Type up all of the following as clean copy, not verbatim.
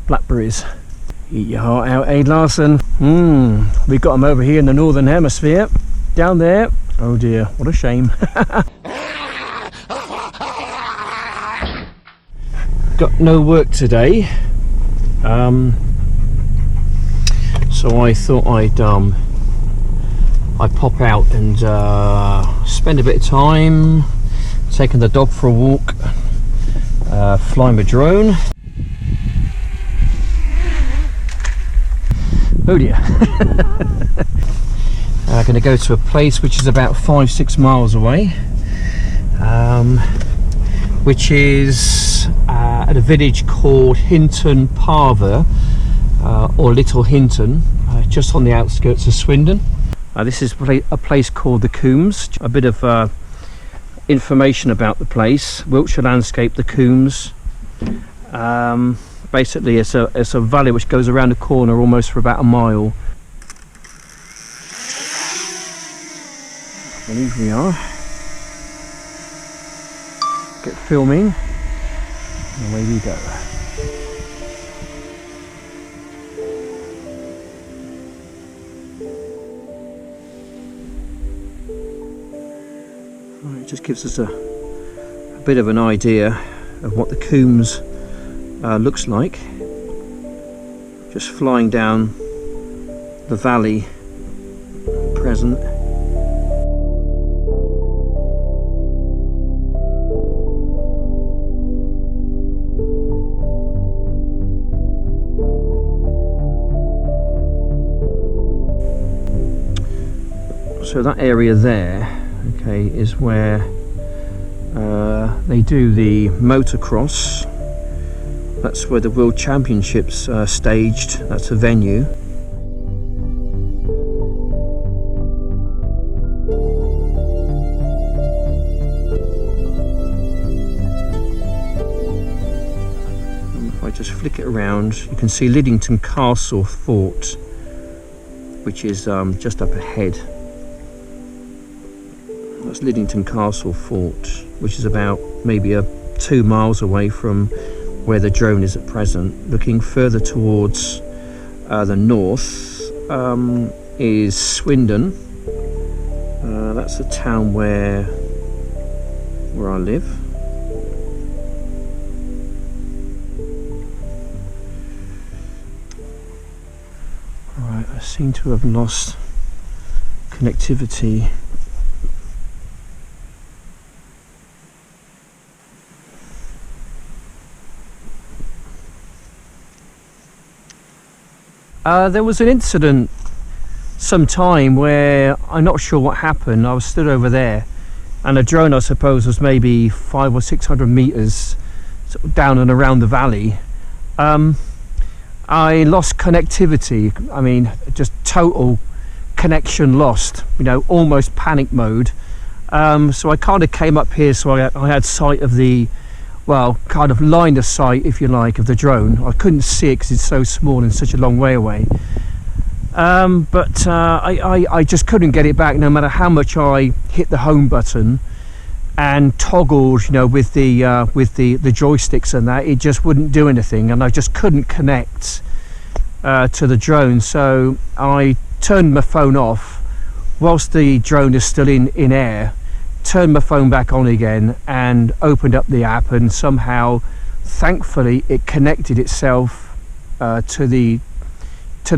blackberries. Eat your heart out, eh, Larson? We got them over here in the northern hemisphere. Down there. Oh dear, what a shame. Got no work today. So I thought I'd pop out and spend a bit of time taking the dog for a walk, fly my drone. Oh dear. I'm going to go to a place which is about 5-6 miles away, which is at a village called Hinton Parver, or Little Hinton, just on the outskirts of Swindon. This is a place called the Coombs. A bit of information about the place: Wiltshire landscape, the Coombs. Basically, it's a valley which goes around the corner almost for about a mile. I believe we are. Get filming. And away we go. Right, it just gives us a bit of an idea of what the Coombs looks like. Just flying down the valley at present. So that area there, okay, is where they do the motocross. That's where the World Championships are staged. That's a venue. And if I just flick it around, you can see Liddington Castle Fort, which is just up ahead. That's Liddington Castle Fort, which is about maybe 2 miles away from where the drone is at present. Looking further towards the north is Swindon. That's a town where I live. Alright, I seem to have lost connectivity. There was an incident some time where I'm not sure what happened. I was stood over there and a drone, I suppose, was maybe 500 or 600 meters down and around the valley. I lost connectivity. I mean, just total connection lost, you know, almost panic mode. So I kind of came up here, so I had sight of the, well, kind of line of sight, if you like, of the drone. I couldn't see it because it's so small and such a long way away. But I just couldn't get it back, no matter how much I hit the home button and toggled, you know, with the joysticks and that. It just wouldn't do anything, and I just couldn't connect to the drone. So I turned my phone off whilst the drone is still in air. Turned my phone back on again and opened up the app, and somehow, thankfully, it connected itself to the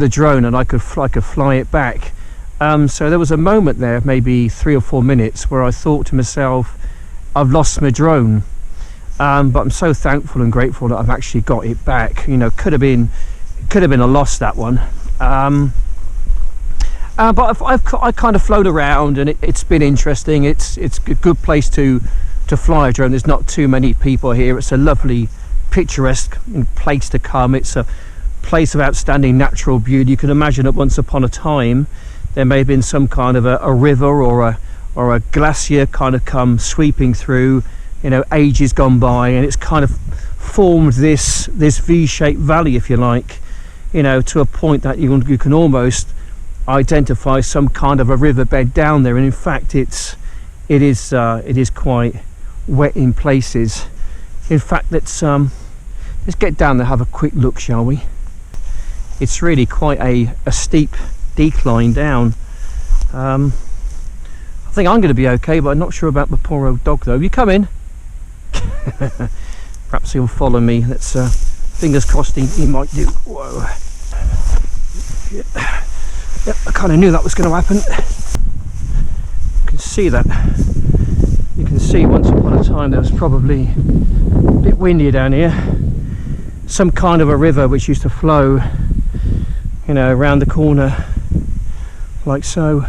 drone, and I could fly it back. So there was a moment there, maybe 3 or 4 minutes, where I thought to myself, I've lost my drone. But I'm so thankful and grateful that I've actually got it back. You know, could have been a loss, that one. But I've kind of flown around, and it's been interesting. It's a good place to fly a drone. There's not too many people here. It's a lovely, picturesque place to come. It's a place of outstanding natural beauty. You can imagine that once upon a time there may have been some kind of a river or a glacier kind of come sweeping through, you know, ages gone by, and it's kind of formed this V-shaped valley, if you like, you know, to a point that you can almost identify some kind of a riverbed down there. And in fact it is quite wet in places. In fact, Let's get down there, have a quick look, shall we? It's really quite a steep decline down. I think I'm going to be okay, but I'm not sure about the poor old dog though. You come in. Perhaps he'll follow me. Let's fingers crossed he might do. Whoa. Yep, I kind of knew that was going to happen. You can see that. You can see once upon a time there was probably a bit windy down here. Some kind of a river which used to flow, you know, around the corner like so.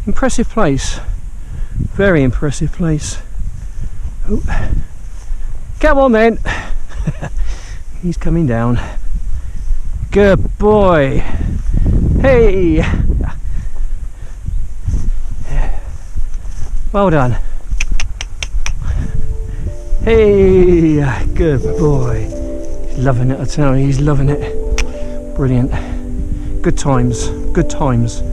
Impressive place, very impressive place. Oh. Come on then. He's coming down. Good boy. Hey, well done. Hey, good boy. He's loving it, I tell you, he's loving it. Brilliant. Good times, good times.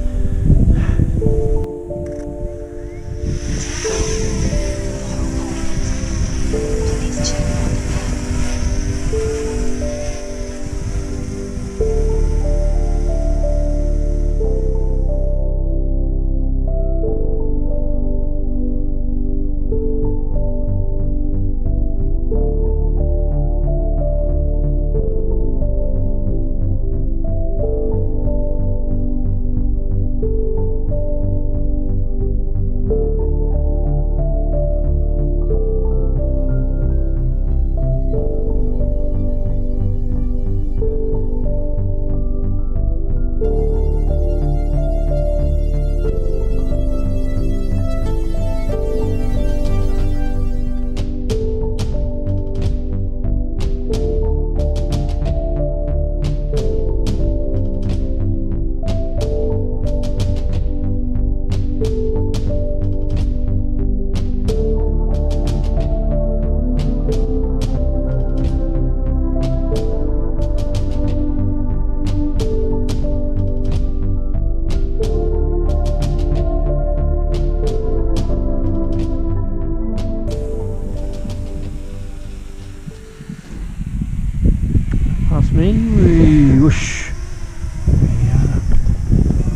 Me, whoosh.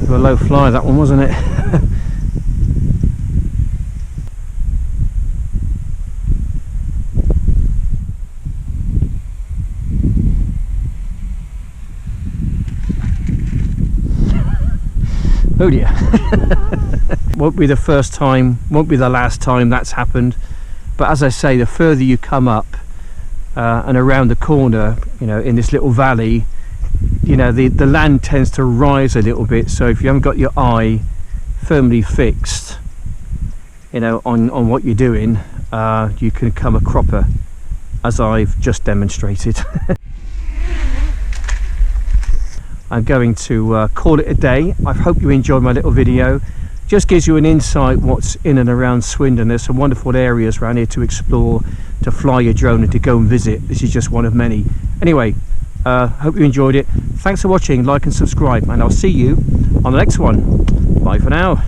A low fly that one, wasn't it? Oh dear. Won't be the first time, won't be the last time that's happened, but as I say, the further you come up and around the corner, you know, in this little valley, you know, the land tends to rise a little bit, so if you haven't got your eye firmly fixed, you know, on what you're doing, you can come a cropper, as I've just demonstrated. I'm going to call it a day. I hope you enjoyed my little video. Just gives you an insight what's in and around Swindon. There's some wonderful areas around here to explore, to fly your drone and to go and visit. This is just one of many. Anyway, hope you enjoyed it. Thanks for watching, like and subscribe, and I'll see you on the next one. Bye for now.